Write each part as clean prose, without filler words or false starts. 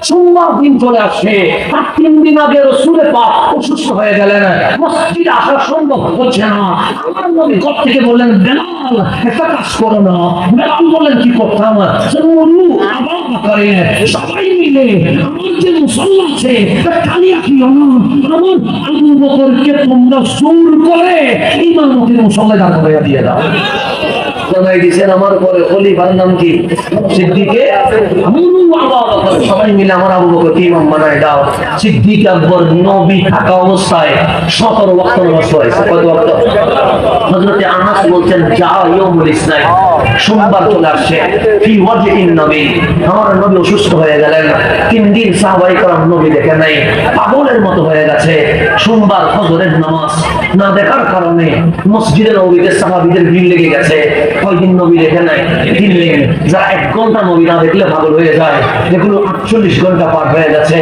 সোমবার দিন চলে আসে, আর 3 দিন আগে রাসূল পাক অসুস্থ হয়ে গেলেন, মসজিদে আসা সম্ভব হচ্ছে না। আমার নবী ঘর থেকে বললেন, বেলাল একটা কাজ করো না। বেলাল বললেন, কি করতাম? আবার করে সবাই মিলে আমার যে মুসল্লা আছে খালি আঁকিও না, আমার আবু বকরকে তোমরা জোর করে ইমামতির মুসল্লায় দাঁড় করিয়ে দিয়ে দাও। জানাই দিয়েছেন আমার পরে খলিফার নাম কি? সিদ্দিকে আকবর। সবাই মিলে আমার আবু বকরকে ইমাম বানায় দাও। সিদ্দিক আকবর নবী থাকা অবস্থায় 17 ওয়াক্ত নামাজ পড়াইছে। কত ওয়াক্ত? হযরত আনাস বলছেন, যা ইয়াউমুল ইসনাইন, সোমবার চলে আসছে, ফি ওয়াজহিন নবী, আমার নবী অসুস্থ হয়ে গেলেন। 3 দিন সাহাবায়ে কেরাম নবী দেখে নাই, পাগলের মতো হয়ে গেছে। সোমবার ফজরের নামাজ না দেখার কারণে মসজিদে নববীতে সাহাবীদের ভিড় লেগে গেছে। কয়দিন নবী দেখে নাই? 3 দিন। যারা 1 ঘন্টা নবী না দেখলে পাগল হয়ে যায়, যেগুলো 48 ঘন্টা পার হয়ে গেছে,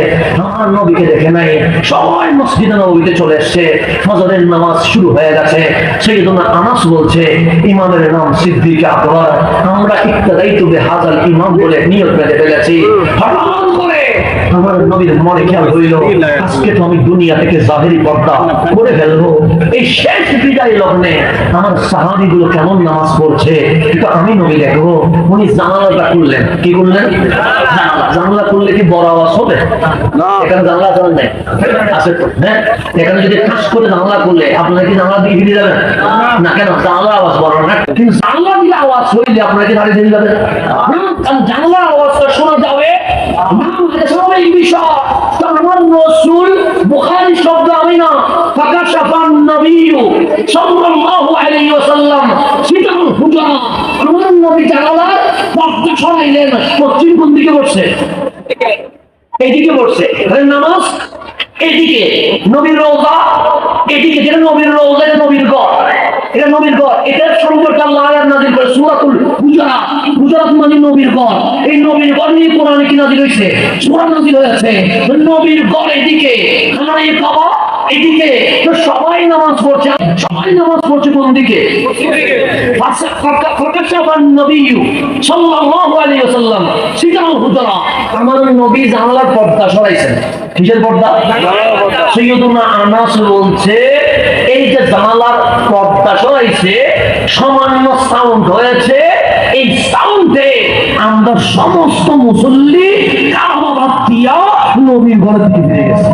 আমার নবীকে দেখে নাই। সবাই মসজিদে নববীতে চলে এসেছে, ফজরের নামাজ শুরু হয়ে গেছে। সাইয়েদুনা আনাস বলছে, ইমামের নাম সিদ্দিক আকবর, আমরা ইক্তাদাইতু বিহাযাল ইমাম বলে নিয়ত বেঁধে ফেলেছি। হঠাৎ করে আমার নবীর মনে খেয়াল হইল, আজকে তো আমি দুনিয়া থেকে জাহেরি পর্দা করে ফেলবো। এই শেষ বিদায় লগ্নে আমার সাহাবীগুলো কেমন নামাজ পড়ছে, কিন্তু আমি নবী দেখবো। উনি জানালাটা খুললেন। কি করলেন? জানালা খুললে কি বড় আওয়াজ হবে? এখানে জানালা জানেন নাই? আছে তো, হ্যাঁ। এখানে যদি ঠাস করে জানালা খুললে আপনারা কি জানালা দিয়ে ফিরে যাবেন না? কেন? জানালার আওয়াজ বড় না, কিন্তু জানালা দিয়ে আওয়াজ হইলে আপনারা কি দাঁড়িয়ে ফিরে যাবেন? কারণ জানালার আওয়াজটা শোনা যাবে। এই বিষয় আমার রাসূল, বুখারী শব্দ আমি না, ফাকাশাফান নবী সাল্লাল্লাহু আলাইহি ওয়াসাল্লাম সিতাল হুজরা, আমার নবী জানালার পর্দা সরাইলেন। পশ্চিম কোন দিকে বসছে? এইদিকে বসছে। নামাজ এদিকে, নবীর রওজা এদিকে। যেটা নবীর রওজা, এটা নবীর ঘর, এটা নবীর ঘর। এটা সম্পর্কে আল্লাহ আয়াত নাযিল করে সূরাতুল হুজুরাত। হুজুরাত মানে নবীর ঘর। এই নবীর ঘর নিয়ে কোরআনে কি নাযিল হয়েছে? সূরা নাযিল হয়েছে। নবীর ঘর এদিকে, আমার এই বাবা এদিকে। তো সবাই নামাজ পড়ছে, সবাই নামাজ পড়ছে কোন দিকে? ফাকাশাফান নবী সাল্লাল্লাহু আলাইহি ওয়াসাল্লাম সিতাল হুজরা, আমার নবী জানালার পর্দা সরাইছেন। কিসের পর্দা? সাইয়েদুনা আনাস বলছে, এই যে জানালার পর্দা সরাইছে, সামান্য সাউন্ড হয়েছে। এই সাউন্ডে আমরা সমস্ত মুসল্লি কাবা বাদ দিয়া নবীর ঘরের দিকে ফিরে গেছে।